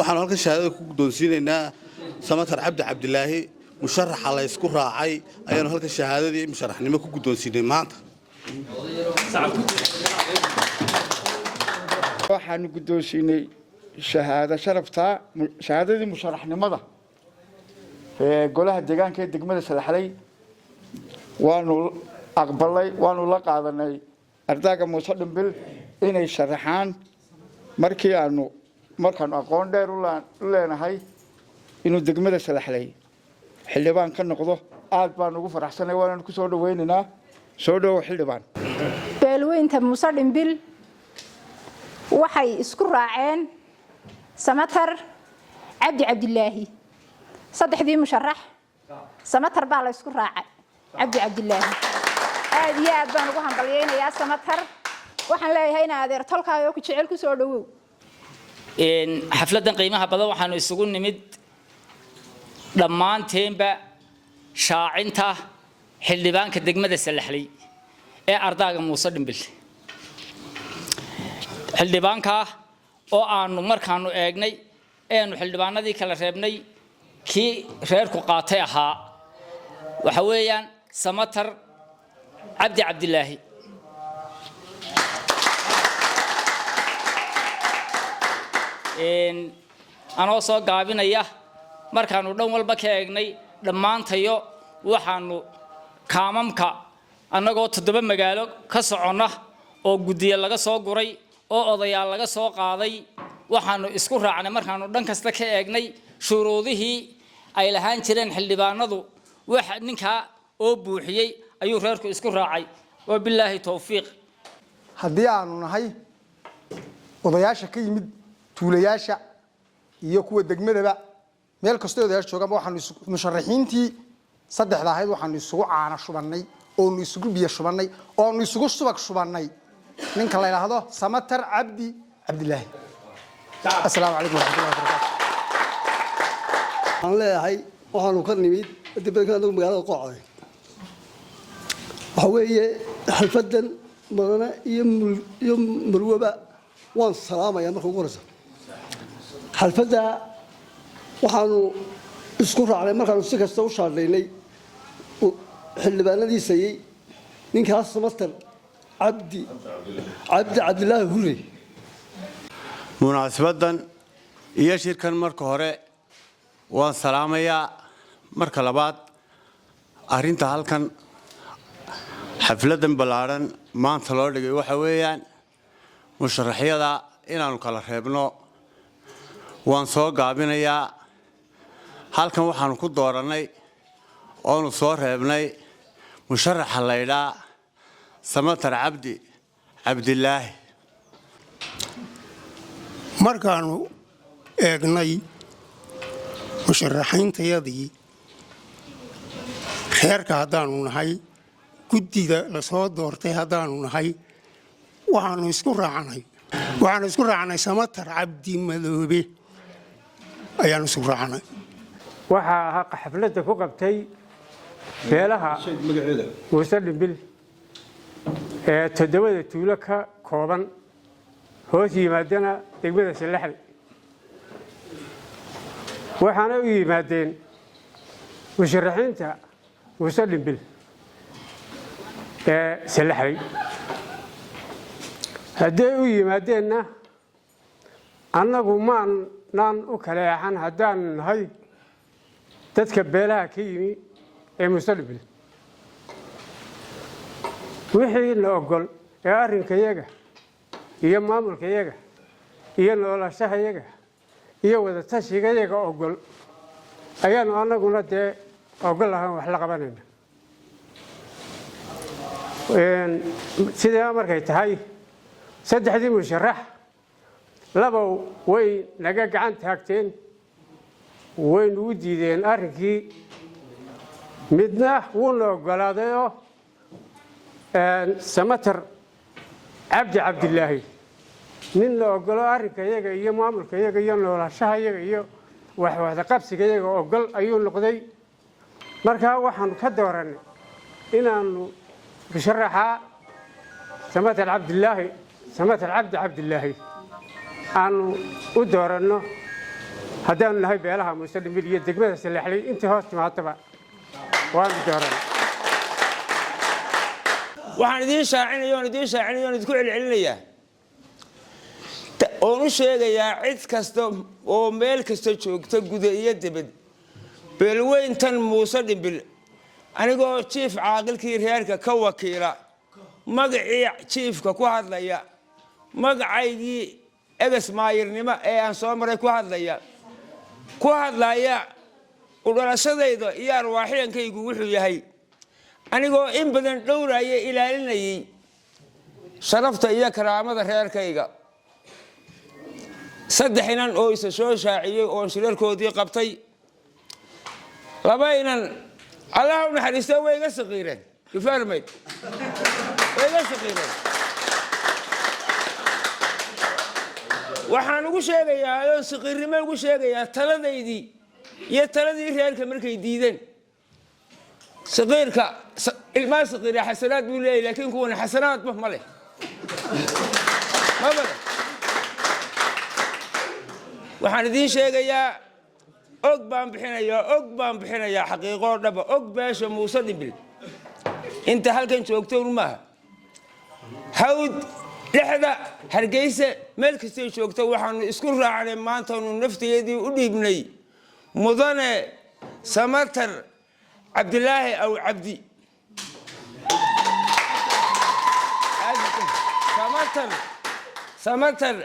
waxaan halka shahaadada ku guddoonsiinaynaa Samatar Cabdilaahi musharax la isku raacay ayaan halka shahaadadii musharaxnimo ku guddoonsiinay maanta waxaan guddoonsiinay shahaada sharafta shahaadadii musharaxnimada golaha deegaanka ee degmada Salaxley waanu aqbalay waanu la qaadanay ardayga Muuse Dhimbil inay sharaxaan markaan aqoon dheer u leenahay inuu degmada Salaxley xildhibaan ka noqdo aad baan ugu faraxsanahay waan ku soo dhaweynaynaa soo dhaw xildhibaan beelweynta Muuse Dhimbil waxay isku raaceen Samatar Cabdilaahi saddexdii musharax Samatar baa la isku raacay Cabdilaahi aad iyo aad baan ugu hambalyeeynaa Samatar waxaan leeyahay in adeer tolkaayo ku jecel ku soo dhawow xafladan qiimaha badan waxaanu isugu nimid dhammaanteenba shaacinta xildhibaanka degmada Salaxley ee ardayga Muuse Dhimbil xildhibaanka oo aanu markaanu eegnay eenu xildhibaanadii kala reebnay kii reerku qaatay ahaa waxa weeyaan Samatar Cabdilaahi anoo soo gaabinaya markaanu dhan walba ka eegnay dhammaantayo waxaanu kaamamka annagoo 7 magaalo ka soconna oo gudiye laga soo guray oo odayaal laga soo qaaday waxaanu isku raacnay markaanu dhan kasta ka eegnay shuruudihii ay lahaan jireen xildhibaanadu wax ninka oo buuxiyay ayuu reerku isku raacay wabilaahi tawfiiq haddii aanu nahay odayaasha ka yimid tuulayaasha iyo kuwa degmadaba meel kastoo odayaasha joogaan waxaanu musharaxiintii saddexda ahayd waxaanu isugu caana shubannay oo isugu biyo shubannay oo isugu subag shubannay ninka la yiraahdo Samatar Cabdilaahi assalaamu calaykum warahmatullahi wabarakatuh aan leeyahay waxaanu ka nimid dibadda magaalada Qooqay waxa weeye xalfadan madana iyo marwaba waan salaamayaa marka ugu horeysa xalfada waxaanu isku raacnay markaanu si kasta u shaadhaynay xildhibaanadiisayay ninkaas Samatar Cabdilaahi Hurre munaasabadan iyo shirkan marka hore waan salaamayaa marka labaad arinta halkan xafladan balaaran maanta loo dhigay waxa weeyaan musharaxyada inaanu kala reebno waan soo gaabinayaa halkan waxaanu ku dooranay oonu soo reebnay musharaxa la yiraahdo Samatar Cabdilaahi markaanu eegnay musharaxiintayadii reerka haddaanu nahay guddida la soo doortay haddaanu nahay waxaanu isku raacnay Samatar Cabdimadoobe ayaanu isku raacnay waxaa xafladda ku qabtay beelaha Muuse Dhimbil ee 7 tuulo ka kooban hoos yimaadana degmada Salaxley waxaana u yimaadeen musharaxiinta Muuse Dhimbil ee Salaxley haddii u yimaadeenna annagu maanan u kala yaxan haddaan nahay dadka beelaha ka yimi ee Muuse Dhimbil wixii la ogol ee arrinkayaga iyo maamulkayaga iyo noloshahayaga iyo wada tashigayaga ogol ayaanu annaguna dee ogol ahaan wax la qabanayna sidaa markay tahay saddexdii musharax laba way naga gacan taagteen waynu u diideen arrinkii midna wuuna ogolaaday oo Samatar Cabdilaahi nin la ogolo arrinkayaga iyo maamulkayaga iyo noloshahayaga iyo wax wada qabsigayaga ogol ayuu noqday markaa waxaanu ka dooranay inaanu musharaxa Samatar Cabdilaahi aanu u dooranno haddaanu nahay beelaha muuse dhimbil iyo degmada salaxley intii hoos timaadaba waanu dooran waxaan idiin shaacinayaa idinku celcelinayaa oon u sheegayaa cid kasta oo meel kasta joogta guda iyo dibad beelweyntan muuse dhimbil anigoo jiif caaqilkii reerka ka wakiila magacii jiifka ku hadlaya magacaygii egas maayirnimo ee aan soo maray ku hadlaya u dhalashadayda iyo arwaaxiyankaygu wuxuu yahay anigoo in badan dhowraya ilaalinayay sharafta iyo karaamada reerkayga 3 inan oo isa soo shaaciyay oo shirarkoodii qabtay 2 inan Allah u naxariisto way iga saqiireen ifaarmay way iga saqiireen waxaan ugu sheegayaa oo saqiirnimo ugu sheegayaa taladaydii iyo taladii reerka markay diideen saqiirka ilma saqiira xasanaad buu leeyahay laakiin kuwana xasanaad ma leh waxaan idiin sheegayaa og baan bixinayaa xaqiiqo dhaba og beesha muuse dhimbil inta halkan joogto maaha hawd dhexda hargeysa meel kasta joogto waxaanu isku raacnay maantaanu nafteedii u dhiibnay mudane samatar cabdilaahi aw cabdi samatar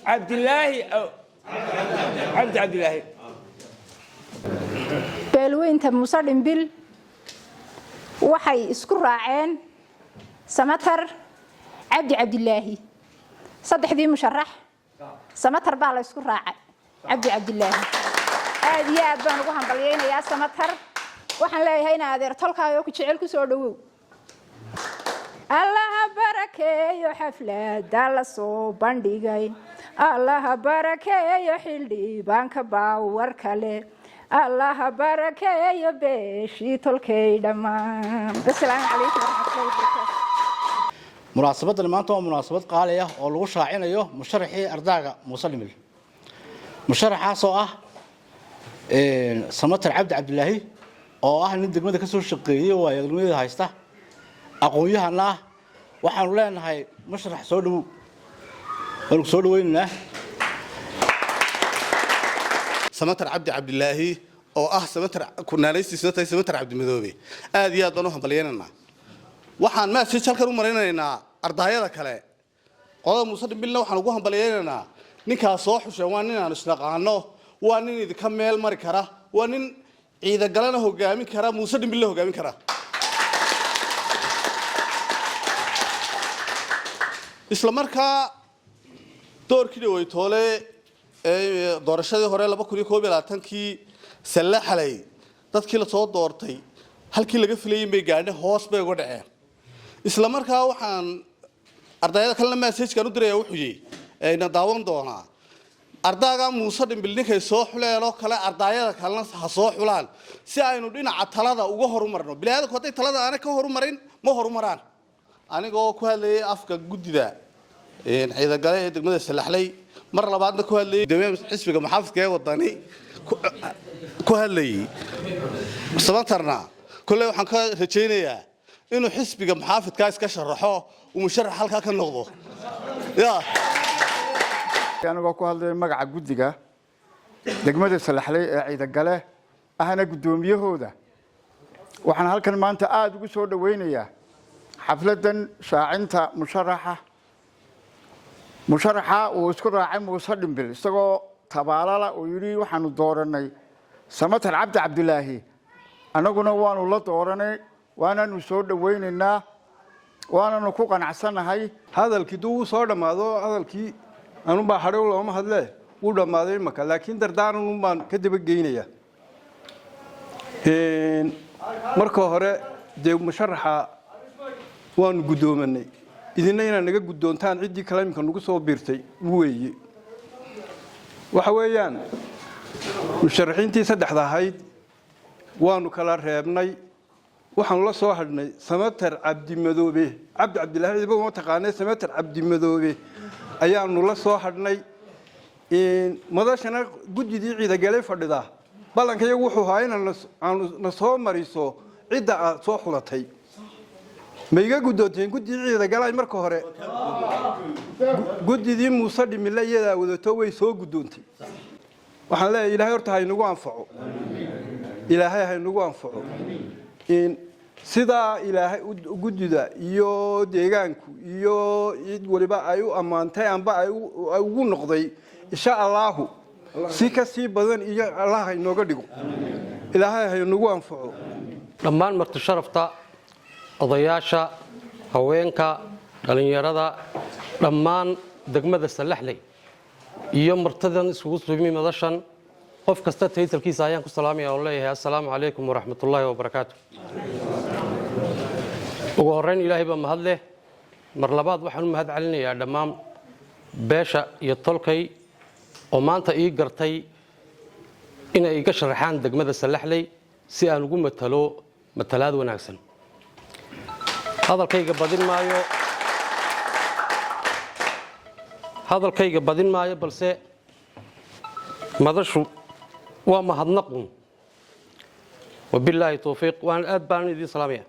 cabdilaahi aw cabdilaahi beelweynta muuse dhimbil waxay isku raaceen samatar cabdilaahi saddexdii musharax samatar baa la isku raacay cabdilaahi aad iyo aad baan ugu hambalyeeynaya samatar waxaan leeyahay in adeer tolkaayo ku jecel ku soo dhawow Allah barakeeyo xaflada la soo bandhigay Allah barakeeyo xildhibaanka baawar kale Allah barakeeyo beeshii tolkay dhammaan assalaamu calaykum warahmatullahi wabarakatuh munaasabadan maanta waa munaasabad qaali ah oo lagu shaacinayo musharaxii ardaaga muuse dhimbil musharaxaas oo ah samatar cabdilaahi oo ah nin degmada ka soo shaqeeyay oo ayagnimada haysta aqoon-yahana waxaanu leenahay musharax soo dhawow waan soo dhaweynaa samatar cabdilaahi oo ah samatar kunaaleystiisna tahay samatar cabdimadoobe aad iyo aad baan u hambalyeynaa waxaan message halkan u marinaynaa ardayda kale qodobka muuse dhimbilna waxaan ugu hambalyeynaa ninkaas soo xushay waa nin aan isnaqaano waa nin idinka meel mari kara waa nin ciida galana hogaamin kara muuse dhimbil la hogaamin kara isla markaa doorkii dhaweytoole ee doorashadii hore 2021kii salaxlay dadkii la soo doortay halkii laga filayay bay gaadhay hoos bay uga dhaceen isla markaa waxaan ardayda kale message-kan u diray wuxuu yahay ina daawan doonaa ardaaga muuse dhimbil ninkay soo xuleelo kale ardayda kalena ha soo xulaan si aynu dhinaca talada uga horumarno bilaadku haday talada aan ka horumarin ma horumaraan anigoo ku hadlayay afka gudida ciida gale ee degmada salaxley mar labaadna ku hadlayay dawladda xisbiga maxaafidka ee wadani ku hadlayay samatarna kulay waxaan ka rajaynayaa inuu xisbiga maxaafidka iska sharaxo uu musharax halka ka noqdo anigoo ku hadlay magaca gudiga degmada salaxley ee ciida gale ahna gudoomiyahooda waxaan halkan maanta aad ugu soo dhaweynayaa xafladan shaacinta musharaxa uu isku raacay muuse dhimbil isagoo tabaalala oo yiri waxaanu dooranay samatar cabdilaahi anaguna waanu la dooranay waanaanu soo dhaweynaynaa waanaanu ku qanacsanahay hadalkii duu soo dhamaado hadalkii anu baa hadhow looma hadle uu dhamaaday marka laakiin dardaaran un baan ka daba geynaya marka hore dee musharaxa waanu gudoomanay idina inaan naga gudoontaan cidii kale imka nagu soo biirtay weeye waxa weeyaan musharaxiintii saddexda ahayd waanu kala reebnay waxaan la soo hadhnay samatar cabdimadoobe cabdilaahi ma taqaanay samatar cabdimadoobe ayaanu la soo hadhnay madashana gudidii ciidagalay fadhida ballankayagu wuxuu ahaa inaan na soo mariso cidda aad soo xulatay ma iga guddoonteen gudidii ciidagalay marka hore gudidii muuse dhimile iyadaa wadato way soo guddoontay waxaan leeyahay ilaahay horta haynagu anfaco ilaahay haynagu anfaco sidaa ilaahay gudida iyo deegaanku iyo cid waliba ay u ammaantay amba ay ugu noqday insha allahu si ka sii badan iyo allah inooga dhigo ilaahay haynagu anfaco dhammaan marti sharafta odayaasha haweenka dhalinyarada dhammaan degmada Salaxley iyo martadan isugu soo madashan qof kasta taytalkiisa ayaan ku salaamayaa oo leeyahay assalaamu calaykum waraxmatullaahi wabarakaatuh ugu horreyn ilaahay baa mahad leh mar labaad waxaan u mahad celinayaa dhammaan beesha iyo tolkay oo maanta ii gartay inay iga sharaxaan degmada Salaxley si aan ugu matalaad wanaagsan hadalkayga badin maayo balse madashu waa mahadnaqun wabilaahi tawfiiq waan aad baan idin salaamaya